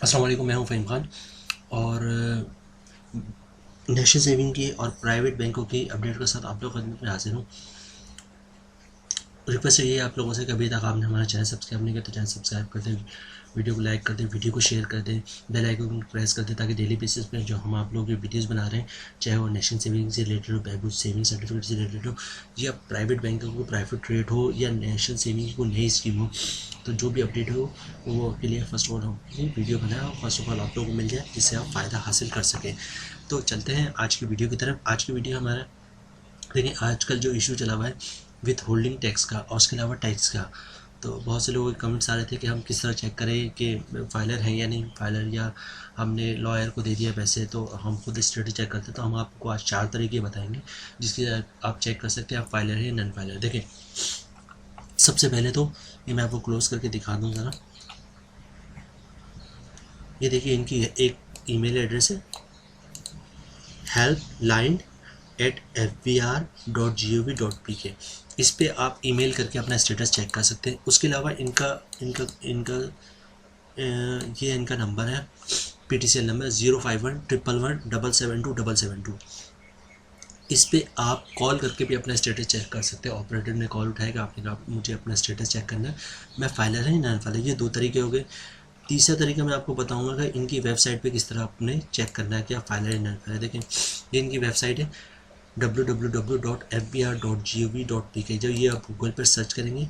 अस्सलाम वालेकुम, मैं हूं फ़हीम खान और नेशनल सेविंग की और प्राइवेट बैंकों की अपडेट के साथ आप लोग की खिदमत में हाजिर हूं। रिक्वेस्ट यही है आप लोगों से कि अभी तक आपने हमारा चैनल सब्सक्राइब नहीं किया तो चैनल सब्सक्राइब कर दें, वीडियो को लाइक कर दें, वीडियो को शेयर कर दें, बेल आइकन को प्रेस कर दें ताकि डेली बेसिस पे जो हम आप लोगों की वीडियोस बना रहे हैं, चाहे वो नेशनल सेविंग से रिलेटेड हो, बहबूद सेविंग सर्टिफिकेट से रिलेटेड हो, या प्राइवेट बैंकों को प्राइवेट रेट हो, या नेशनल सेविंग की कोई नई स्कीम हो, तो जो भी अपडेट हो वो के लिए फ़र्स्ट ऑफ ऑल हम वीडियो बनाएं और फर्स्ट ऑफ ऑल आप लोगों को मिल जाए जिससे आप फ़ायदा हासिल कर सकें। तो चलते हैं आज की वीडियो की तरफ। आज की वीडियो हमारा देखिए, आजकल जो इशू चला हुआ है विथ होल्डिंग टैक्स का और उसके अलावा टैक्स का, तो बहुत से लोगों के कमेंट्स आ रहे थे कि हम किस तरह चेक करें कि फाइलर है या नहीं फाइलर, या हमने लॉयर को दे दिया पैसे तो हम खुद स्टेटस चेक करते हैं। तो हम आपको आज 4 तरीके बताएंगे जिसके आप चेक कर सकते हैं आप फाइलर है या नॉन फाइलर। देखिए, सबसे पहले तो ये मैं आपको क्लोज करके दिखा दूँ ज़रा। ये देखिए, इनकी एक ईमेल एड्रेस है helpline@fbr.gov.pk। इस पे आप ईमेल करके अपना स्टेटस चेक कर सकते हैं। उसके अलावा इनका इनका इनका ये इनका नंबर है, PTCL नंबर 051111772772। इस पे आप कॉल करके भी अपना स्टेटस चेक कर सकते हैं। ऑपरेटर ने कॉल उठाएगा, आपने कहा मुझे अपना स्टेटस चेक करना है, मैं फाइलर है नॉन फाइलर। ये 2 तरीके हो गए। तीसरा तरीका मैं आपको बताऊंगा कि इनकी वेबसाइट पे किस तरह आपने चेक करना है कि आप फाइलर है नॉन फाइलर। देखें, ये इनकी वेबसाइट है www.fbr.gov.pk। जब ये आप गूगल पर सर्च करेंगे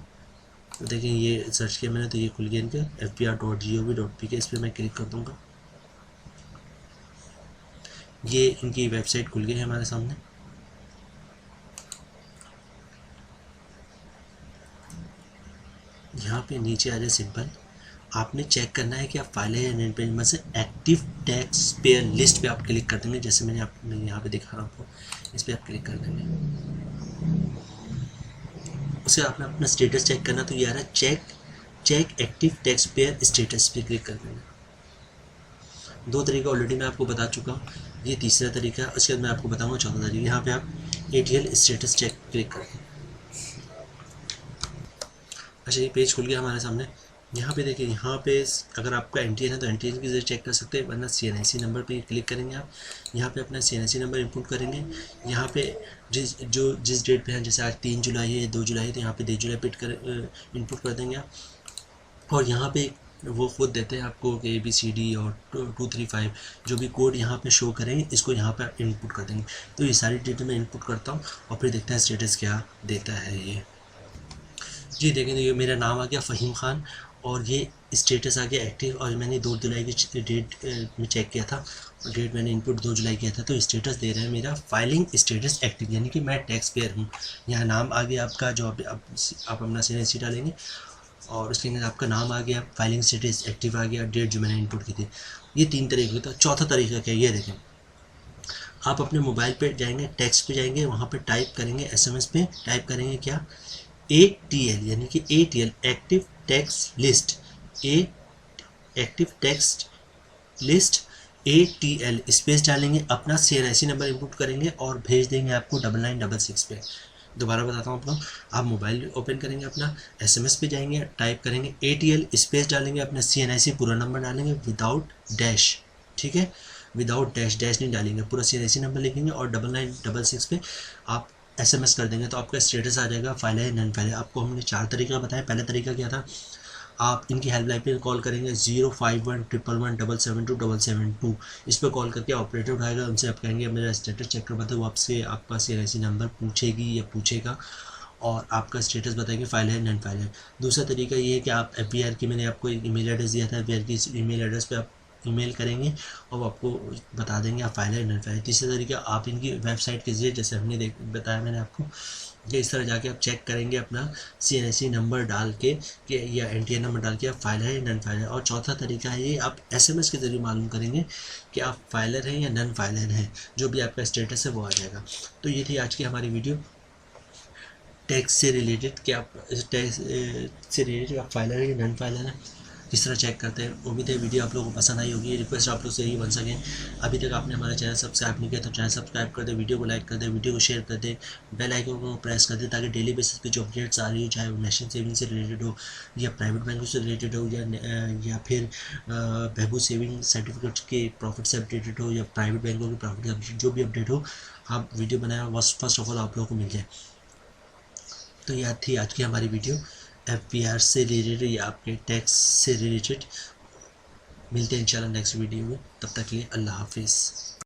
तो देखें, ये सर्च किया मैंने तो ये खुल गया इनका fbr.gov.pk। इस पर मैं क्लिक कर दूंगा, ये इनकी वेबसाइट खुल गई है हमारे सामने। यहाँ पे नीचे आ जाए सिंपल, आपने चेक करना है कि आप फाइलर या नॉन फाइलर में से एक्टिव टैक्स पेयर लिस्ट पे आप क्लिक कर देंगे। जैसे मैं यहाँ पे दिखा रहा हूँ आपको, इस पर आप क्लिक कर देंगे। उसे आपने अपना स्टेटस चेक करना, तो ये आ रहा है check active taxpayer status पे क्लिक कर देंगे। 2 तरीका ऑलरेडी मैं आपको बता चुका हूँ, ये तीसरा तरीका है। उसके बाद मैं आपको बताऊंगा चौथा तरीका। यहाँ पे आप ATL स्टेटस चेक क्लिक कर दें। अच्छा, ये पेज खुल गया हमारे सामने। यहाँ पे देखिए, यहाँ पे अगर आपका NTN है तो NTN की जरिए चेक कर सकते हैं, वरना CNIC नंबर पे क्लिक करेंगे आप। यहाँ पे अपना CNIC नंबर इनपुट करेंगे। यहाँ पे जिस डेट पे है, जैसे आज 3 जुलाई है, 2 जुलाई है, तो यहाँ पे 2 जुलाई पे इनपुट कर देंगे आप। और यहाँ पे वो खुद देते हैं आपको कि ABCD और 235 जो भी कोड यहाँ पे शो करेंगे, इसको यहाँ पे इनपुट कर देंगे। तो ये सारी डिटेल मैं इनपुट करता हूँ और फिर देखते हैं स्टेटस क्या देता है ये। जी देखें, ये मेरा नाम आ गया फ़हीम ख़ान और ये स्टेटस आ गया एक्टिव। और मैंने 2 जुलाई की डेट में चेक किया था और डेट मैंने इनपुट 2 जुलाई किया था, तो स्टेटस दे रहा है मेरा फाइलिंग स्टेटस एक्टिव, यानी कि मैं टैक्स पेयर हूँ। यहाँ नाम आ गया आपका, जो आप अपना CNIC डालेंगे और उसके अंदर आपका नाम आ गया, फाइलिंग स्टेटस एक्टिव आ गया, डेट जो मैंने इनपुट की थी। ये 3 तरीके का। चौथा तरीका क्या है, ये देखें, आप अपने मोबाइल पे जाएंगे, टेक्स्ट पे जाएंगे, वहाँ पे टाइप करेंगे, SMS पे टाइप करेंगे क्या, ATL, यानी कि ATL active tax list, active tax list ATL space डालेंगे, अपना CNIC नंबर इनपुट करेंगे और भेज देंगे आपको 9966 पे। दोबारा बताता हूँ आपको, आप मोबाइल ओपन करेंगे, अपना SMS पे जाएंगे, टाइप करेंगे ATL स्पेस डालेंगे, अपना CNIC पूरा नंबर डालेंगे विदाउट डैश, ठीक है, विदाउट डैश नहीं डालेंगे, पूरा CNIC नंबर लिखेंगे और 9966 पे आप SMS कर देंगे, तो आपका स्टेटस आ जाएगा फाइलर है नॉन फाइलर। आपको हमने 4 तरीका बताया। पहला तरीका क्या था, आप इनकी हेल्पलाइन पे कॉल करेंगे 051111772772। इस पर कॉल करके ऑपरेटर उठाएगा, उनसे आप कहेंगे मेरा स्टेटस चेक कर बताओ, आपसे आपका CNIC नंबर पूछेगी या पूछेगा और आपका स्टेटस बताएंगे फाइल है नॉन फाइल है। दूसरा तरीका ये है कि आप FBR की, मैंने आपको एक ईमेल एड्रेस दिया था, FBR की इस ईमेल एड्रेस पे आप ईमेल करेंगे और आपको बता देंगे आप फाइल है नॉन फाइल है। तीसरा तरीका, आप इनकी वेबसाइट के जरिए, जैसे हमने बताया मैंने आपको, कि इस तरह जाके आप चेक करेंगे अपना CNIC नंबर डाल के या NTN नंबर डाल के आप फाइलर है या नॉन फाइलर है। और चौथा तरीका है ये, आप SMS के ज़रिए मालूम करेंगे कि आप फाइलर हैं या नॉन फाइलर हैं, जो भी आपका स्टेटस है वो आ जाएगा। तो ये थी आज की हमारी वीडियो टैक्स से रिलेटेड, कि आप टैक्स से रिलेटेड आप फाइलर है या नॉन फाइलर है। किस तरह चेक करते हैं। उम्मीद है वीडियो आप लोगों को पसंद आई होगी। रिक्वेस्ट आप लोग से यही बन सके, अभी तक आपने हमारा चैनल सब्सक्राइब नहीं किया तो चैनल सब्सक्राइब कर दे, वीडियो को लाइक कर दे, वीडियो को शेयर कर दे, बेल आइकन को प्रेस कर दे, ताकि डेली बेसिस पे जो अपडेट्स आ रही हो, चाहे वो नेशनल सेविंग से रिलेटेड हो या प्राइवेट बैंकों से रिलेटेड हो या फिर बहबूद सेविंग सर्टिफिकेट के प्रॉफिट से अपडेटेड हो या प्राइवेट बैंकों के प्रॉफिट से जो भी अपडेट हो, आप वीडियो बनाया फर्स्ट ऑफ ऑल आप लोगों को मिल जाए। तो यह थी आज की हमारी वीडियो FPR से रिलेटेड या आपके टैक्स से रिलेटेड। मिलते हैं इंशाल्लाह नेक्स्ट वीडियो में, तब तक के लिए अल्लाह हाफिज़।